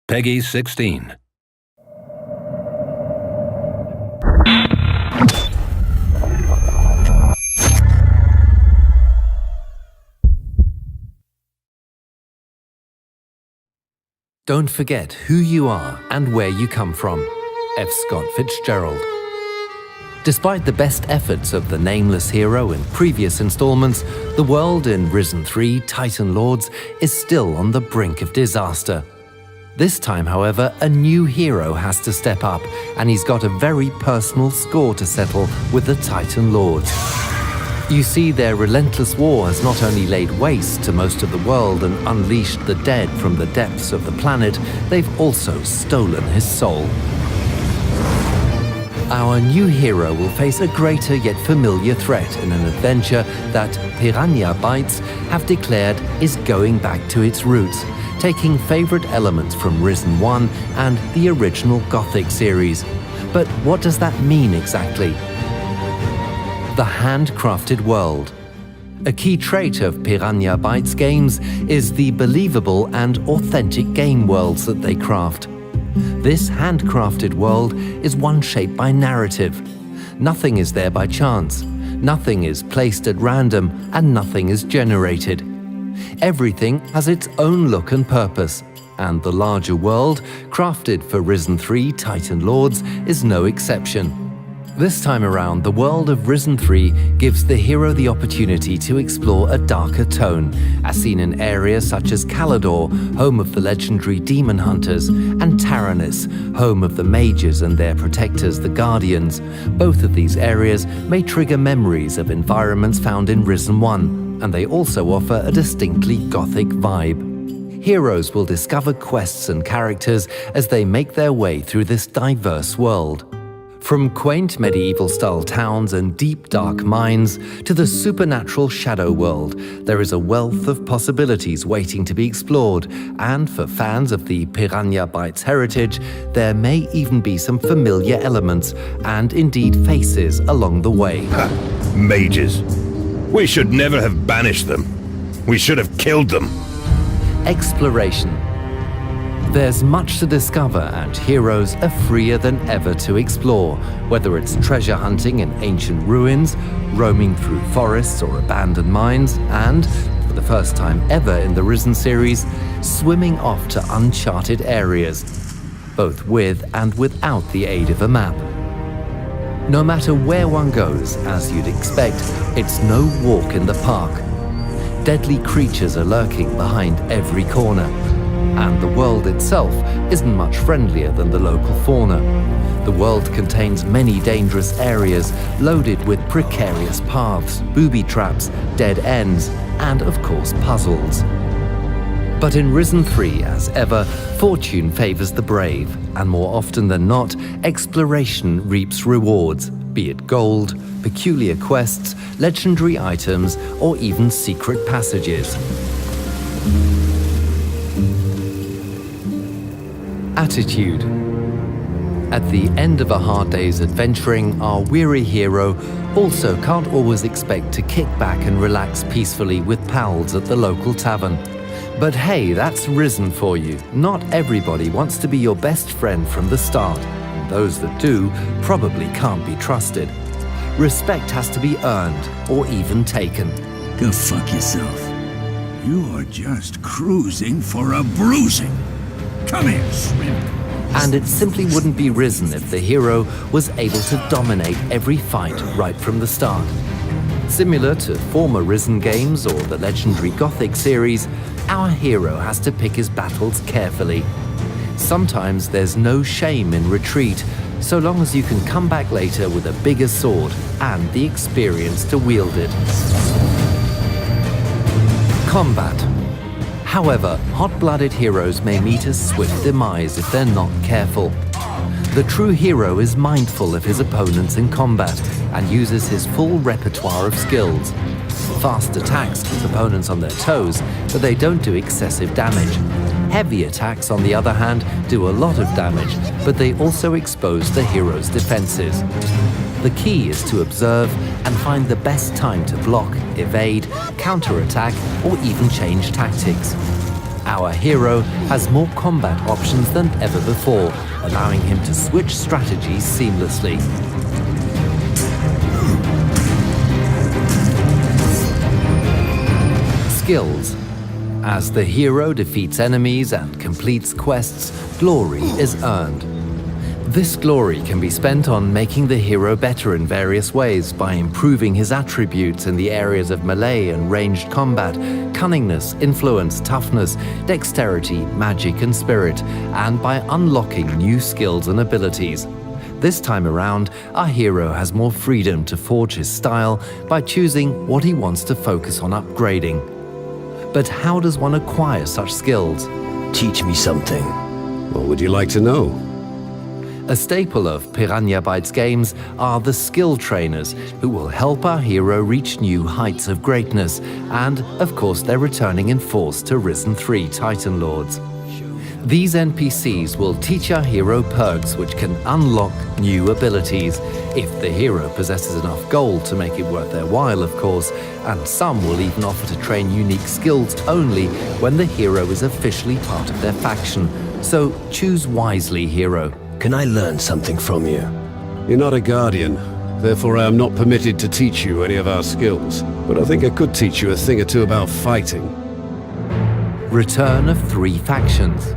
Peggy 16. Don't forget who you are and where you come from. F. Scott Fitzgerald. Despite the best efforts of the nameless hero in previous installments, the world in Risen 3 Titan Lords is still on the brink of disaster. This time, however, a new hero has to step up, and he's got a very personal score to settle with the Titan Lords. You see, their relentless war has not only laid waste to most of the world and unleashed the dead from the depths of the planet, they've also stolen his soul. Our new hero will face a greater yet familiar threat in an adventure that Piranha Bytes have declared is going back to its roots, taking favourite elements from Risen 1 and the original Gothic series. But what does that mean exactly? The handcrafted world. A key trait of Piranha Bytes games is the believable and authentic game worlds that they craft. This handcrafted world is one shaped by narrative. Nothing is there by chance, nothing is placed at random, and nothing is generated. Everything has its own look and purpose, and the larger world, crafted for Risen 3 Titan Lords, is no exception. This time around, the world of Risen 3 gives the hero the opportunity to explore a darker tone, as seen in areas such as Calador, home of the legendary demon hunters, and Taranis, home of the mages and their protectors, the Guardians. Both of these areas may trigger memories of environments found in Risen 1, and they also offer a distinctly Gothic vibe. Heroes will discover quests and characters as they make their way through this diverse world. From quaint medieval-style towns and deep dark mines to the supernatural shadow world, there is a wealth of possibilities waiting to be explored, and for fans of the Piranha Bytes heritage, there may even be some familiar elements and indeed faces along the way. Mages. We should never have banished them. We should have killed them. Exploration. There's much to discover, and heroes are freer than ever to explore, whether it's treasure hunting in ancient ruins, roaming through forests or abandoned mines, and, for the first time ever in the Risen series, swimming off to uncharted areas, both with and without the aid of a map. No matter where one goes, as you'd expect, it's no walk in the park. Deadly creatures are lurking behind every corner, and the world itself isn't much friendlier than the local fauna. The world contains many dangerous areas loaded with precarious paths, booby traps, dead ends, and of course puzzles. But in Risen 3, as ever, fortune favours the brave, and more often than not, exploration reaps rewards, be it gold, peculiar quests, legendary items, or even secret passages. Attitude. At the end of a hard day's adventuring, our weary hero also can't always expect to kick back and relax peacefully with pals at the local tavern. But hey, that's Risen for you. Not everybody wants to be your best friend from the start, and those that do probably can't be trusted. Respect has to be earned, or even taken. Go fuck yourself. You are just cruising for a bruising. Come here, shrimp. And it simply wouldn't be Risen if the hero was able to dominate every fight right from the start. Similar to former Risen games or the legendary Gothic series, our hero has to pick his battles carefully. Sometimes there's no shame in retreat, so long as you can come back later with a bigger sword and the experience to wield it. Combat. However, hot-blooded heroes may meet a swift demise if they're not careful. The true hero is mindful of his opponents in combat and uses his full repertoire of skills. Fast attacks keep opponents on their toes, but they don't do excessive damage. Heavy attacks, on the other hand, do a lot of damage, but they also expose the hero's defenses. The key is to observe and find the best time to block, evade, counterattack, or even change tactics. Our hero has more combat options than ever before, allowing him to switch strategies seamlessly. Skills. As the hero defeats enemies and completes quests, glory is earned. This glory can be spent on making the hero better in various ways by improving his attributes in the areas of melee and ranged combat, cunningness, influence, toughness, dexterity, magic and spirit, and by unlocking new skills and abilities. This time around, our hero has more freedom to forge his style by choosing what he wants to focus on upgrading. But how does one acquire such skills? Teach me something. What would you like to know? A staple of Piranha Bytes games are the skill trainers, who will help our hero reach new heights of greatness, and, of course, they're returning in force to Risen 3 Titan Lords. These NPCs will teach our hero perks which can unlock new abilities, if the hero possesses enough gold to make it worth their while, of course, and some will even offer to train unique skills only when the hero is officially part of their faction. So choose wisely, hero. Can I learn something from you? You're not a guardian, therefore I am not permitted to teach you any of our skills. But I think I could teach you a thing or two about fighting. Return of 3 factions.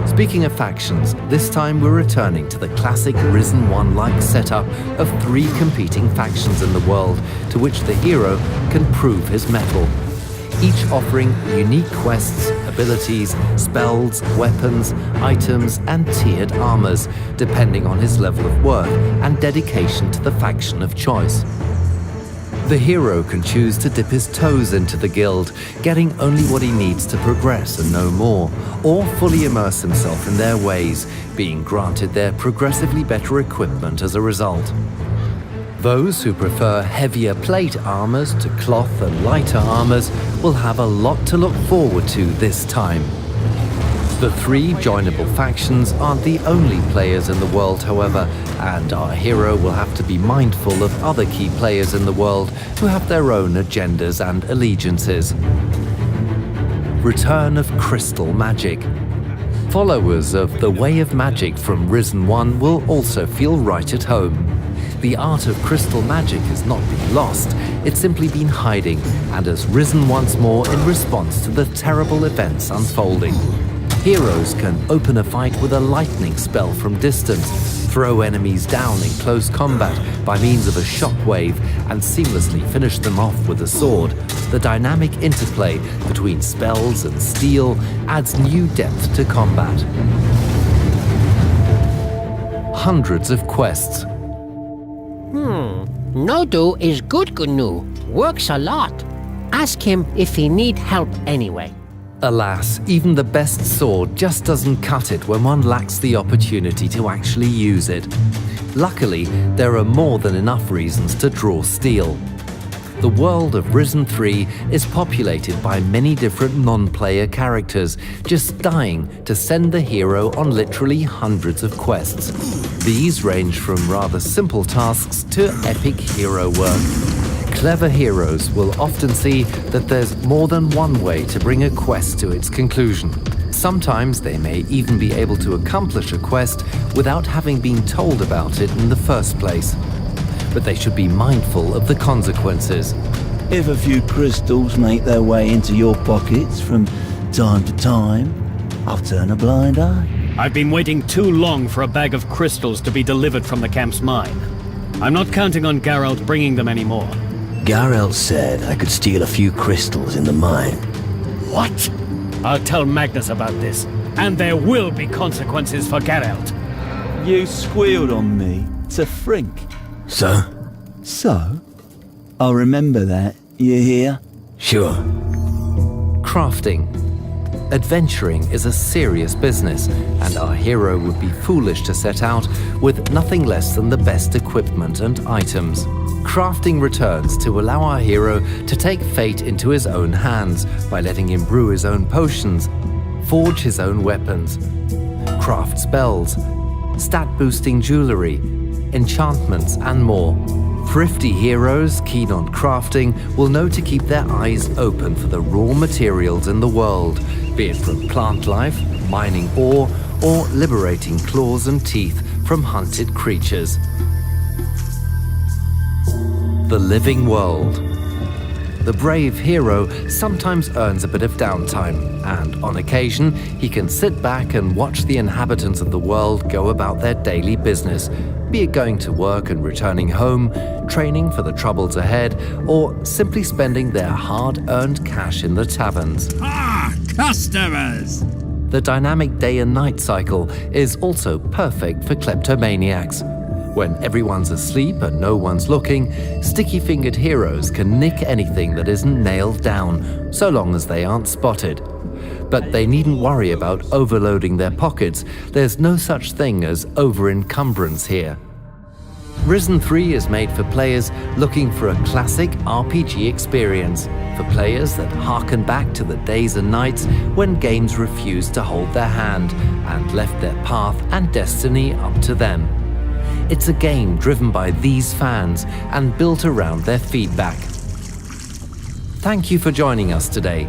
Speaking of factions, this time we're returning to the classic Risen 1-like setup of 3 competing factions in the world, to which the hero can prove his mettle. Each offering unique quests, abilities, spells, weapons, items, and tiered armors, depending on his level of worth and dedication to the faction of choice. The hero can choose to dip his toes into the guild, getting only what he needs to progress and no more, or fully immerse himself in their ways, being granted their progressively better equipment as a result. Those who prefer heavier plate armors to cloth and lighter armors will have a lot to look forward to this time. The 3 joinable factions aren't the only players in the world, however, and our hero will have to be mindful of other key players in the world who have their own agendas and allegiances. Return of crystal magic. Followers of the Way of Magic from Risen 1 will also feel right at home. The art of crystal magic has not been lost, it's simply been hiding, and has risen once more in response to the terrible events unfolding. Heroes can open a fight with a lightning spell from distance, throw enemies down in close combat by means of a shockwave, and seamlessly finish them off with a sword. The dynamic interplay between spells and steel adds new depth to combat. Hundreds of quests. Nodo is good GNU, works a lot. Ask him if he need help anyway. Alas, even the best sword just doesn't cut it when one lacks the opportunity to actually use it. Luckily, there are more than enough reasons to draw steel. The world of Risen 3 is populated by many different non-player characters, just dying to send the hero on literally hundreds of quests. These range from rather simple tasks to epic hero work. Clever heroes will often see that there's more than one way to bring a quest to its conclusion. Sometimes they may even be able to accomplish a quest without having been told about it in the first place. But they should be mindful of the consequences. If a few crystals make their way into your pockets from time to time, I'll turn a blind eye. I've been waiting too long for a bag of crystals to be delivered from the camp's mine. I'm not counting on Geralt bringing them anymore. Geralt said I could steal a few crystals in the mine. What? I'll tell Magnus about this, and there will be consequences for Geralt. You squealed on me to Frink. So? So? I'll remember that. You hear? Sure. Crafting. Adventuring is a serious business, and our hero would be foolish to set out with nothing less than the best equipment and items. Crafting returns to allow our hero to take fate into his own hands by letting him brew his own potions, forge his own weapons, craft spells, stat-boosting jewelry, enchantments, and more. Thrifty heroes keen on crafting will know to keep their eyes open for the raw materials in the world, be it from plant life, mining ore, or liberating claws and teeth from hunted creatures. The living world. The brave hero sometimes earns a bit of downtime, and on occasion he can sit back and watch the inhabitants of the world go about their daily business, be it going to work and returning home, training for the troubles ahead, or simply spending their hard-earned cash in the taverns. Ah, customers! The dynamic day and night cycle is also perfect for kleptomaniacs. When everyone's asleep and no one's looking, sticky-fingered heroes can nick anything that isn't nailed down, so long as they aren't spotted. But they needn't worry about overloading their pockets. There's no such thing as over-encumbrance here. Risen 3 is made for players looking for a classic RPG experience, for players that harken back to the days and nights when games refused to hold their hand and left their path and destiny up to them. It's a game driven by these fans and built around their feedback. Thank you for joining us today.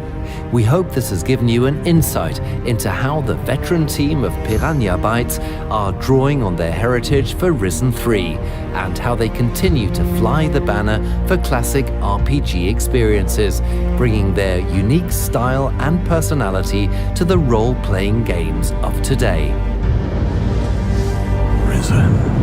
We hope this has given you an insight into how the veteran team of Piranha Bytes are drawing on their heritage for Risen 3 and how they continue to fly the banner for classic RPG experiences, bringing their unique style and personality to the role-playing games of today. Risen.